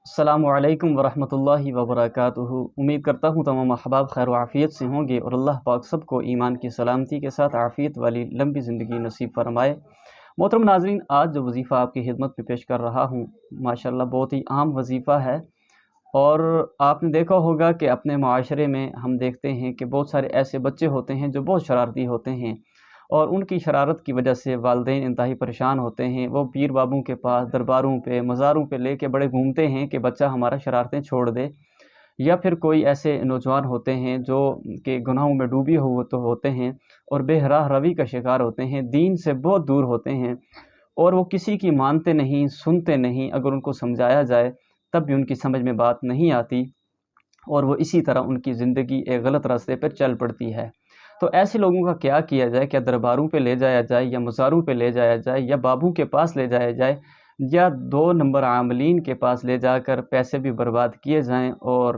السلام علیکم ورحمۃ اللہ وبرکاتہ۔ امید کرتا ہوں تمام احباب خیر و عافیت سے ہوں گے اور اللہ پاک سب کو ایمان کی سلامتی کے ساتھ عافیت والی لمبی زندگی نصیب فرمائے۔ محترم ناظرین، آج جو وظیفہ آپ کی خدمت میں پیش کر رہا ہوں ماشاءاللہ بہت ہی عام وظیفہ ہے، اور آپ نے دیکھا ہوگا کہ اپنے معاشرے میں ہم دیکھتے ہیں کہ بہت سارے ایسے بچے ہوتے ہیں جو بہت شرارتی ہوتے ہیں، اور ان کی شرارت کی وجہ سے والدین انتہائی پریشان ہوتے ہیں۔ وہ پیر بابوں کے پاس، درباروں پہ، مزاروں پہ لے کے بڑے گھومتے ہیں کہ بچہ ہمارا شرارتیں چھوڑ دے، یا پھر کوئی ایسے نوجوان ہوتے ہیں جو کہ گناہوں میں ڈوبے ہوئے تو ہوتے ہیں اور بے راہ روی کا شکار ہوتے ہیں، دین سے بہت دور ہوتے ہیں، اور وہ کسی کی مانتے نہیں، سنتے نہیں۔ اگر ان کو سمجھایا جائے تب بھی ان کی سمجھ میں بات نہیں آتی، اور وہ اسی طرح ان کی زندگی ایک غلط راستے پر چل پڑتی ہے۔ تو ایسے لوگوں کا کیا کیا جائے؟ کیا درباروں پہ لے جایا جائے، یا مزاروں پہ لے جایا جائے، یا بابوں کے پاس لے جایا جائے، یا 2 نمبر عاملین کے پاس لے جا کر پیسے بھی برباد کیے جائیں اور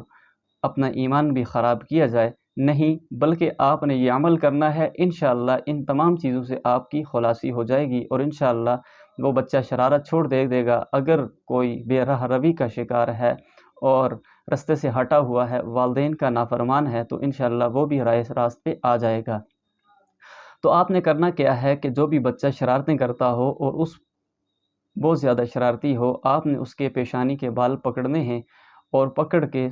اپنا ایمان بھی خراب کیا جائے؟ نہیں، بلکہ آپ نے یہ عمل کرنا ہے۔ انشاءاللہ ان تمام چیزوں سے آپ کی خلاصی ہو جائے گی، اور انشاءاللہ وہ بچہ شرارت چھوڑ دے گا۔ اگر کوئی بے راہ روی کا شکار ہے اور رستے سے ہٹا ہوا ہے، والدین کا نافرمان ہے، تو انشاءاللہ وہ بھی راست پہ آ جائے گا۔ تو آپ نے کرنا کیا ہے کہ جو بھی بچہ شرارتیں کرتا ہو اور اس بہت زیادہ شرارتی ہو، آپ نے اس کے پیشانی کے بال پکڑنے ہیں، اور پکڑ کے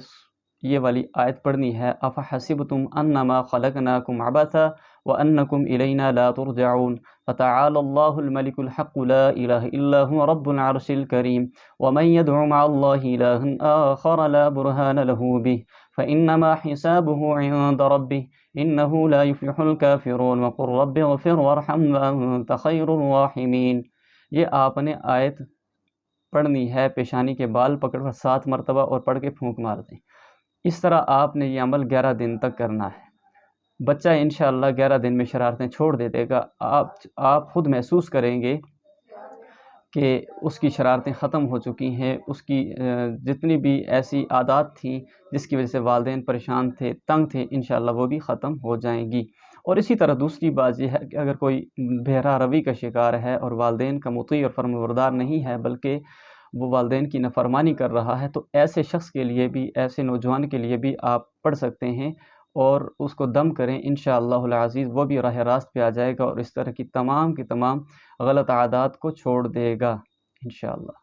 یہ والی آیت پڑھنی ہے، افحسبتم انما خلقناکم عبثا وانکم الینا لا ترجعون فتعالی اللہ الملک الحق لا الہ الا هو رب العرش الکریم ومن يدع مع اللہ الہ آخر لا برہان له به فانما حسابه عند ربه انه لا يفلح الكافرون وقل رب اغفر وارحم وانت خیر الراحمین۔ یہ آپ نے آیت پڑھنی ہے، پیشانی کے بال پکڑ کر 7 مرتبہ اور پڑھ کے پھونک مار دیں۔ اس طرح آپ نے یہ عمل 11 دن تک کرنا ہے۔ بچہ انشاءاللہ 11 دن میں شرارتیں چھوڑ دے گا۔ آپ خود محسوس کریں گے کہ اس کی شرارتیں ختم ہو چکی ہیں، اس کی جتنی بھی ایسی عادات تھیں جس کی وجہ سے والدین پریشان تھے، تنگ تھے، انشاءاللہ وہ بھی ختم ہو جائیں گی۔ اور اسی طرح دوسری بات یہ ہے کہ اگر کوئی بے راہ روی کا شکار ہے اور والدین کا مطیع اور فرمانبردار نہیں ہے، بلکہ وہ والدین کی نافرمانی کر رہا ہے، تو ایسے شخص کے لیے بھی، ایسے نوجوان کے لیے بھی آپ پڑھ سکتے ہیں اور اس کو دم کریں۔ انشاءاللہ العزیز وہ بھی راہ راست پہ آ جائے گا اور اس طرح کی تمام غلط عادات کو چھوڑ دے گا انشاءاللہ۔